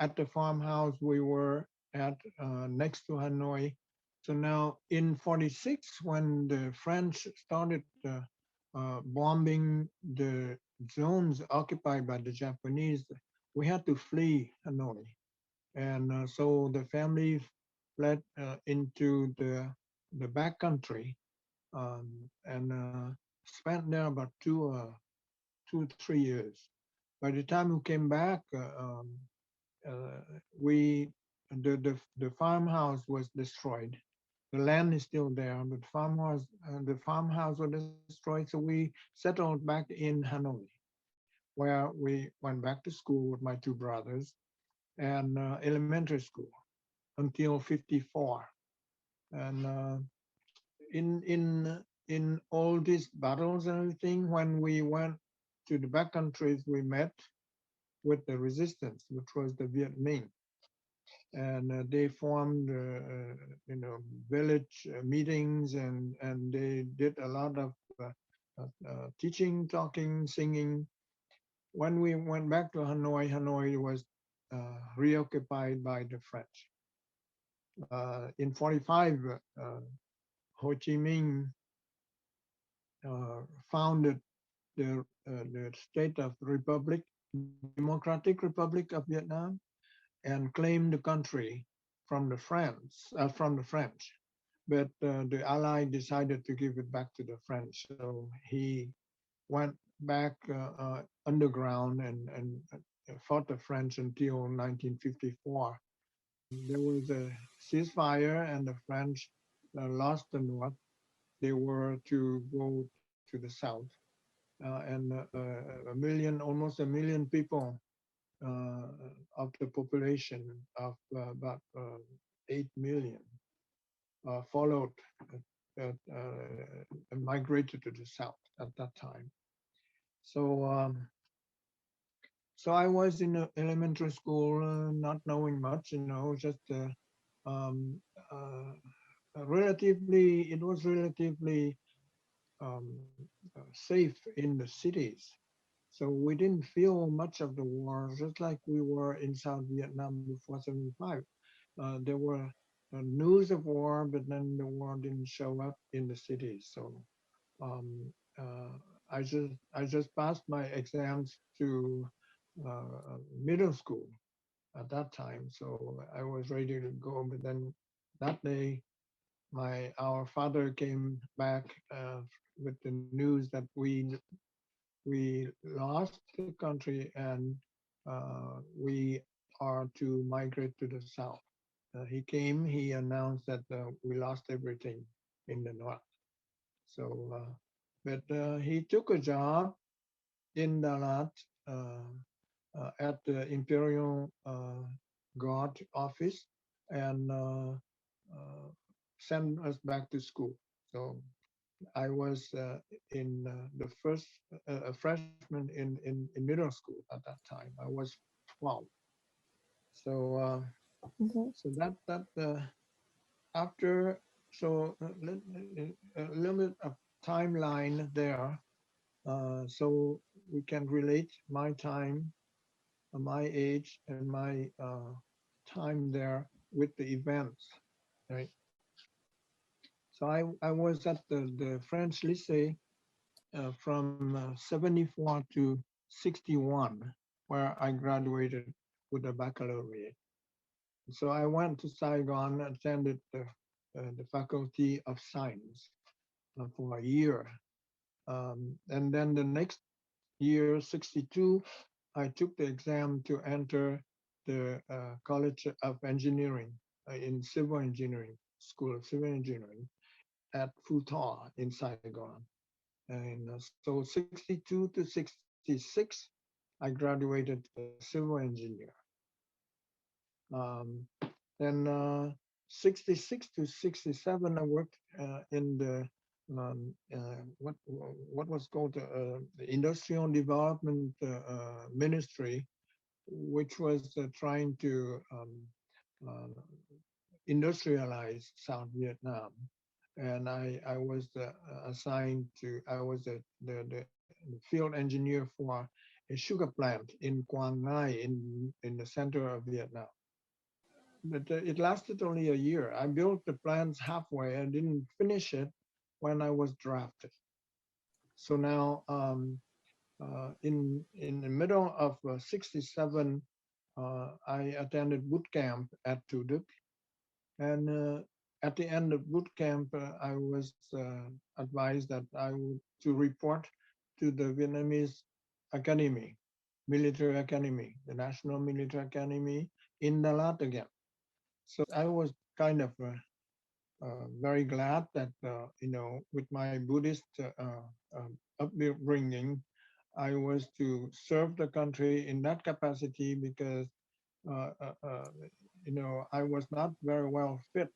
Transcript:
at the farmhouse we were at next to Hanoi. So now in 46, when the French started bombing the zones occupied by the Japanese, we had to flee Hanoi. And so the family fled into the backcountry and spent there about 2 or 3 years. By the time we came back, uh, we the farmhouse was destroyed. The land is still there, but the farmhouse was destroyed. So we settled back in Hanoi, where we went back to school with my two brothers and elementary school until 54. And in all these battles and everything, when we went to the back countries, we met with the resistance, which was the Viet Minh, and they formed, village meetings, and they did a lot of teaching, talking, singing. When we went back to Hanoi, Hanoi was reoccupied by the French. In 45, Ho Chi Minh founded the state of Republic, Democratic Republic of Vietnam, and claimed the country from the French. But the Allies decided to give it back to the French. So he went back underground and fought the French until 1954. There was a ceasefire, and the French lost the north. They were to go to the south, and almost a million people uh, of the population of about 8 million followed and migrated to the south at that time. So, so I was in elementary school, not knowing much, just um, uh, it was relatively safe in the cities. So we didn't feel much of the war, just like we were in South Vietnam before 75. There were news of war, but then the war didn't show up in the cities. So um, I just passed my exams to middle school at that time, so I was ready to go. But then that day, our father came back with the news that we lost the country, and we are to migrate to the south. He came, he announced that we lost everything in the north. So, but he took a job in Dalat at the Imperial Guard office and sent us back to school. So I was in the first a freshman in middle school at that time. I was 12. So Mhm. so that after a little bit of timeline there, so we can relate my time, my age, and my time there with the events, right? So I was at the French Lycée from 74 to 61, where I graduated with a baccalaureate. So I went to Saigon, attended the Faculty of Science for a year. And then the next year, 62, I took the exam to enter the College of Engineering in Civil Engineering, School of Civil Engineering at Phu Tho in Saigon. And so 62 to 66, I graduated a civil engineer. Um, then 66 to 67, I worked in the what was called the Industrial Development Ministry, which was trying to uh, industrialize South Vietnam. And I was assigned to, I was the field engineer for a sugar plant in Quang Ngai in the center of Vietnam. But it lasted only a year. I built the plants halfway. I didn't finish it when I was drafted. So now, in the middle of '67, I attended boot camp at Tu Duc, and at the end of boot camp, I was advised that I would to report to the Vietnamese Academy, military academy, the National Military Academy in Dalat again. So I was kind of very glad that with my Buddhist upbringing, I was to serve the country in that capacity because uh, uh, uh, I was not very well fit